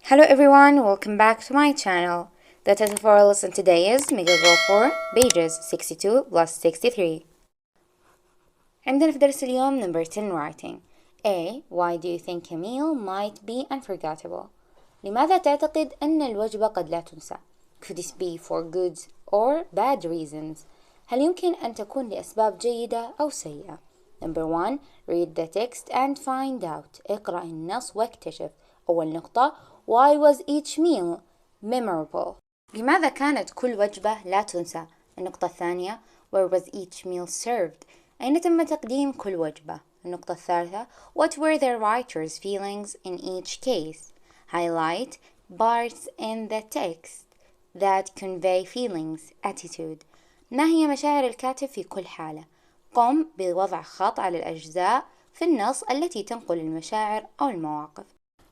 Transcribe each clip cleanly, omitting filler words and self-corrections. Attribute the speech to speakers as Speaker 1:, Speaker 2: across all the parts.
Speaker 1: Hello everyone, welcome back to my channel. The title for our lesson today is Mega Go for pages 62 plus 63. عندنا في درس اليوم number 10 writing. A. Why do you think a meal might be unforgettable? لماذا تعتقد أن الوجبة قد لا تنسى؟ Could this be for good or bad reasons? هل يمكن أن تكون لأسباب جيدة أو سيئة؟ Number 1. Read the text and find out. اقرأ النص واكتشف. أول نقطة. Why was each meal memorable? لماذا كانت كل وجبة لا تنسى؟ النقطة الثانية. Where was each meal served? أين تم تقديم كل وجبة؟ النقطة الثالثة. What were the writer's feelings in each case? Highlight parts in the text that convey feelings, attitude. ما هي مشاعر الكاتب في كل حالة؟ قم بوضع خط على الأجزاء في النص التي تنقل المشاعر أو المواقف.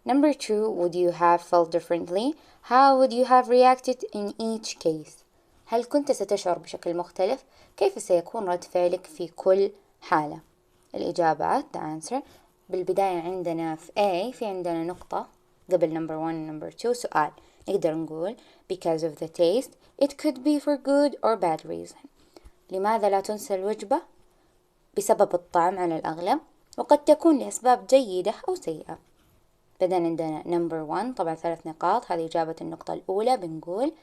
Speaker 1: Number 2. Would you have felt differently? How would you have reacted in each case? هل كنت ستشعر بشكل مختلف؟ كيف سيكون رد فعلك في كل حالة؟ الإجابات the answer. بالبداية عندنا في A في عندنا نقطة قبل number 1 و number 2 سؤال نقدر نقول because of the taste it could be for good or bad reason. لماذا لا تنسى الوجبة؟ بسبب الطعم على الأغلب وقد تكون لأسباب جيدة أو سيئة. بعدين عندنا number 1 طبعا 3 نقاط هذه إجابة النقطة الأولى بنقول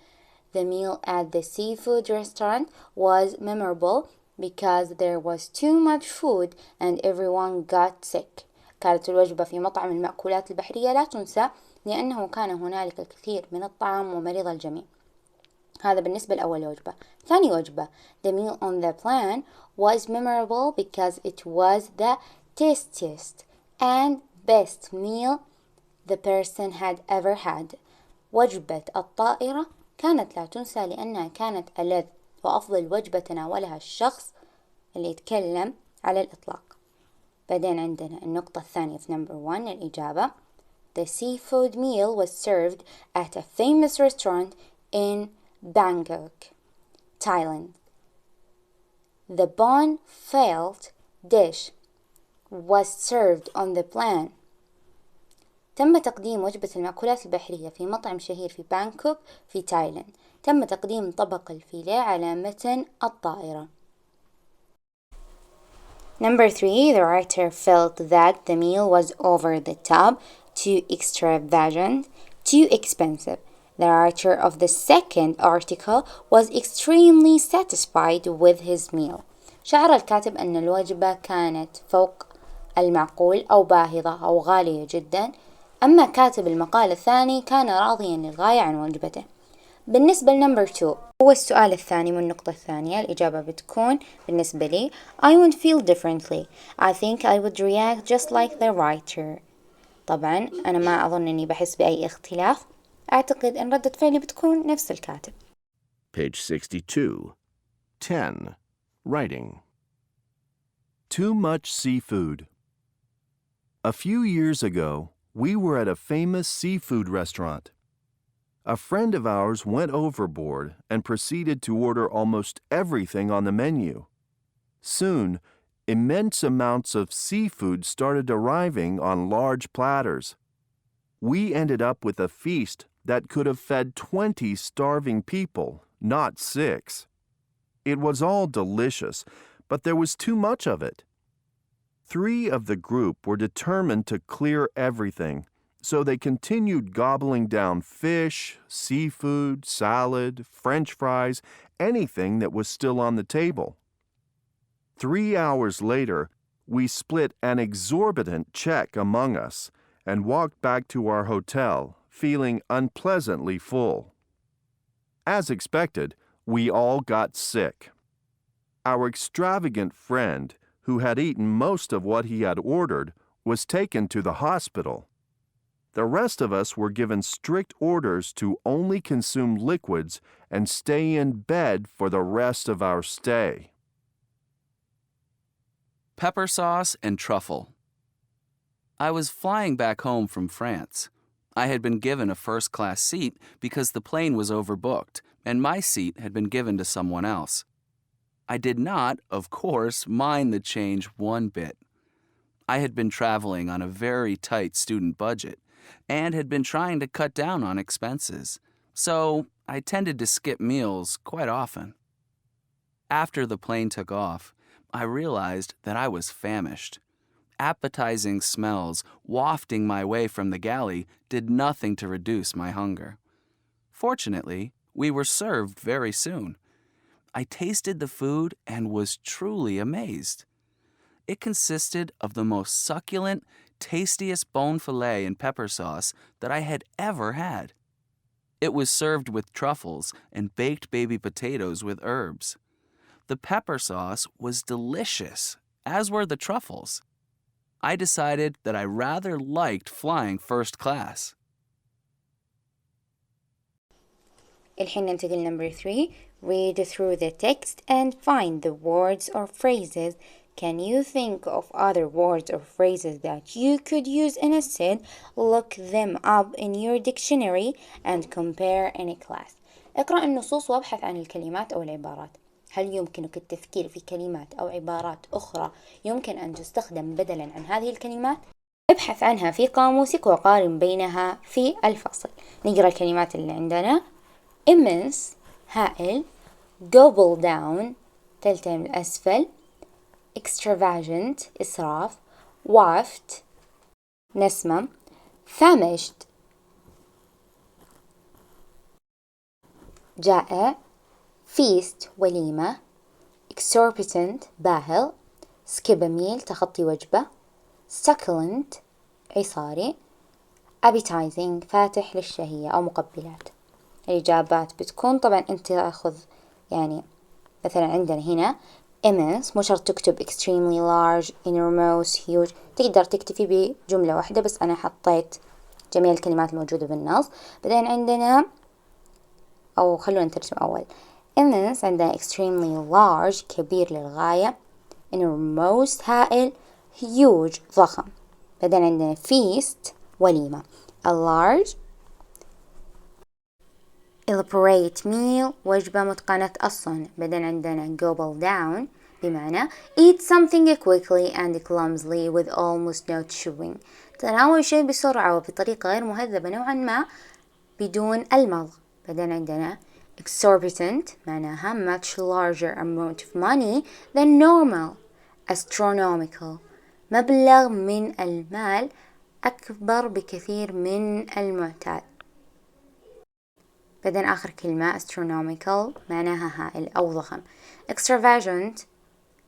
Speaker 1: The meal at the seafood restaurant was memorable because there was too much food and everyone got sick. كانت الوجبة في مطعم المأكولات البحرية لا تنسى لأنه كان هنالك الكثير من الطعام ومرض الجميع. هذا بالنسبة لأول وجبة. ثاني وجبة The meal on the plan was memorable because it was the tastiest and best meal the person had ever had. وجبة الطائرة كانت لا تنسى لأنها كانت ألذ وأفضل وجبة تناولها الشخص اللي يتكلم على الإطلاق. بعدين عندنا النقطة الثانية في number 1 الإجابة The seafood meal was served at a famous restaurant in Bangkok, Thailand. The bone-filled dish was served on the plan. تم تقديم وجبة المأكولات البحرية في مطعم شهير في بانكوك في تايلاند. تم تقديم طبق الفيليه على متن الطائرة. Number 3. The writer felt that the meal was over the top, too extravagant, too expensive. The writer of the second article was extremely satisfied with his meal. شعر الكاتب أن الوجبة كانت فوق المعقول أو باهظة أو غالية جدا. أما كاتب المقال الثاني كان راضيا للغاية عن وجبته. بالنسبة لنمبر 2 هو السؤال الثاني من النقطة الثانية الإجابة بتكون بالنسبة لي I would feel differently. I think I would react just like the writer. طبعا أنا ما أظن أني بحس بأي اختلاف. أعتقد أن ردة فعلي بتكون نفس الكاتب.
Speaker 2: Page 62. 10. Writing. Too much seafood. A few years ago, we were at a famous seafood restaurant. A friend of ours went overboard and proceeded to order almost everything on the menu. Soon, immense amounts of seafood started arriving on large platters. We ended up with a feast that could have fed 20 starving people, not 6. It was all delicious, but there was too much of it. 3 of the group were determined to clear everything, so they continued gobbling down fish, seafood, salad, French fries, anything that was still on the table. 3 hours later, we split an exorbitant check among us and walked back to our hotel, feeling unpleasantly full. As expected, we all got sick. Our extravagant friend, who had eaten most of what he had ordered, was taken to the hospital. The rest of us were given strict orders to only consume liquids and stay in bed for the rest of our stay.
Speaker 3: Pepper sauce and truffle. I was flying back home from France. I had been given a first-class seat because the plane was overbooked, and my seat had been given to someone else. I did not, of course, mind the change one bit. I had been traveling on a very tight student budget, and had been trying to cut down on expenses, so I tended to skip meals quite often. After the plane took off, I realized that I was famished. Appetizing smells wafting my way from the galley did nothing to reduce my hunger. Fortunately, we were served very soon. I tasted the food and was truly amazed. It consisted of the most succulent, tastiest bone fillet and pepper sauce that I had ever had. It was served with truffles and baked baby potatoes with herbs. The pepper sauce was delicious, as were the truffles. I decided that I rather liked flying first class.
Speaker 1: الحين ننتقل number 3. Read through the text and find the words or phrases. Can you think of other words or phrases that you could use instead? Look them up in your dictionary and compare in a class. اقرأ النصوص وابحث عن الكلمات أو العبارات. هل يمكنك التفكير في كلمات أو عبارات أخرى يمكن أن تستخدم بدلا عن هذه الكلمات؟ ابحث عنها في قاموسك وقارن بينها في الفصل. نقرأ الكلمات اللي عندنا. immense هائل، gobble down تلتين الأسفل، extravagant إسراف، waft نسمة، famished جائع، feast وليمة، exorbitant باهظ، skip a meal تخطي وجبة، succulent عصاري، appetizing فاتح للشهية أو مقبلات. الإجابات بتكون طبعا أنت تأخذ يعني مثلا عندنا هنا immense مو شرط تكتب extremely large enormous huge، تقدر تكتفي بجملة واحدة بس أنا حطيت جميع الكلمات الموجودة بالنص. بعدين عندنا أو خلونا نترجم أول. immense عندنا extremely large كبير للغاية، enormous هائل، huge ضخم. بعدين عندنا feast وليمة، a large elaborate meal وجبة متقنة الصنع. بعدين عندنا gobble down بمعنى eat something quickly and clumsily with almost no chewing، تناول شيء بسرعة وبطريقة غير مهذبة نوعا ما بدون المضغ. بعدين عندنا exorbitant معناها much larger amount of money than normal. astronomical مبلغ من المال أكبر بكثير من المعتاد. بعدين آخر كلمة astronomical معناها هائل أو ضخم. extravagant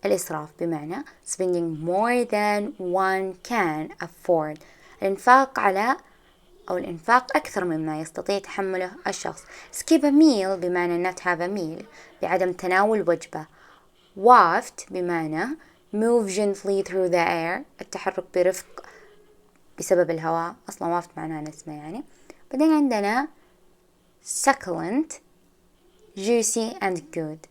Speaker 1: الإسراف بمعنى spending more than one can afford، الإنفاق على أو الإنفاق أكثر مما يستطيع تحمله الشخص. skip a meal بمعنى not have a meal بعدم تناول وجبة. waft بمعنى move gently through the air التحرك برفق بسبب الهواء، أصلا waft معناها نسمة يعني. بعدين عندنا succulent juicy and good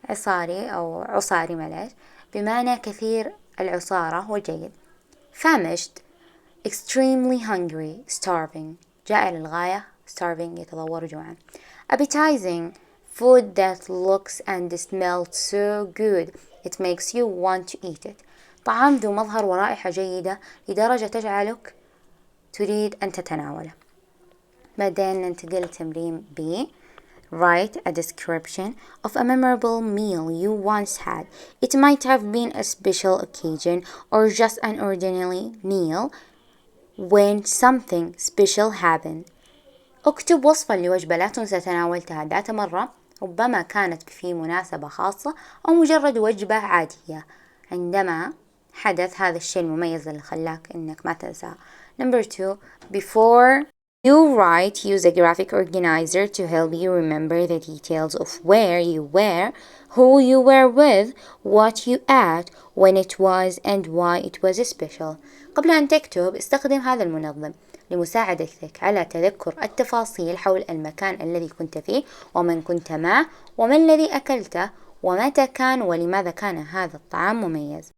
Speaker 1: عصاري أو عصاري معلش بمعنى كثير العصارة وجيد. famished extremely hungry starving جائع للغاية starving يتضور جوعا. appetizing food that looks and smells so good it makes you want to eat it طعام ذو مظهر ورائحة جيدة لدرجة تجعلك تريد أن تتناوله. بعدين ننتقل لتمرين B. Write a description of a memorable meal you once had. It might have been a special occasion or just an ordinary meal when something special happened. اكتب وصفا لوجبة لا تنسى تناولتها ذات مرة، ربما كانت في مناسبة خاصة أو مجرد وجبة عادية عندما حدث هذا الشيء المميز اللي خلاك إنك ما تنسى. Number 2. Before you write, use a graphic organizer to help you remember the details of where you were, who you were with, what you ate, when it was, and why it was special. قبل أن تكتب استخدم هذا المنظم لمساعدتك على تذكر التفاصيل حول المكان الذي كنت فيه ومن كنت معه وما الذي أكلته ومتى كان ولماذا كان هذا الطعام مميز.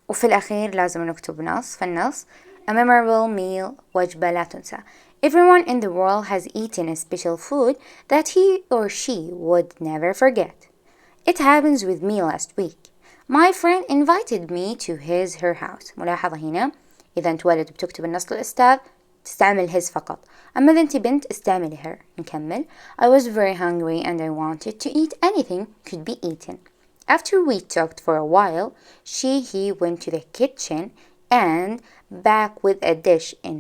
Speaker 1: وفي الأخير لازم نكتب نص. فالنص A memorable meal وجبة لا تنسى. Everyone in the world has eaten a special food that he or she would never forget. It happens with me last week. My friend invited me to his/her house. ملاحظة هنا إذا أنت ولد بتكتب النص للأستاذ تستعمل his فقط. أما إذا أنت بنت استعملي her. نكمل. I was very hungry and I wanted to eat anything could be eaten. After we talked for a while, he went to the kitchen and back with a dish in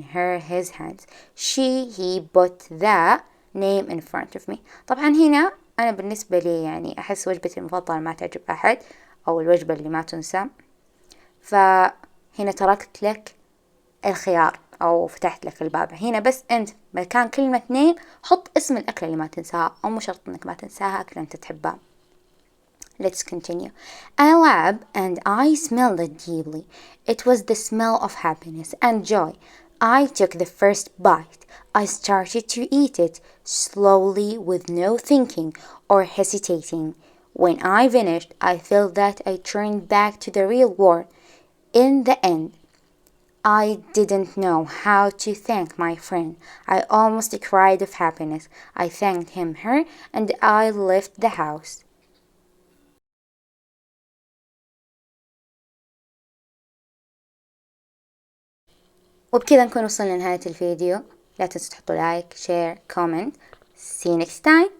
Speaker 1: his hands. He put the name in front of me. طبعا هنا أنا بالنسبة لي يعني أحس وجبتي المفضلة ما تعجب أحد، أو الوجبة اللي ما تنسى، فهنا تركت لك الخيار أو فتحت لك الباب. هنا بس أنت مكان كلمة نيم حط اسم الأكلة اللي ما تنساها، أو مو شرط إنك ما تنساها، أكلة أنت تحبها. Let's continue. I laughed and I smelled it deeply. It was the smell of happiness and joy. I took the first bite. I started to eat it slowly with no thinking or hesitating. When I finished, I felt that I turned back to the real world. In the end, I didn't know how to thank my friend. I almost cried of happiness. I thanked him, her, and I left the house. وبكذا نكون وصلنا لنهاية الفيديو. لا تنسوا تحطوا لايك، شير، كومنت. See you next time.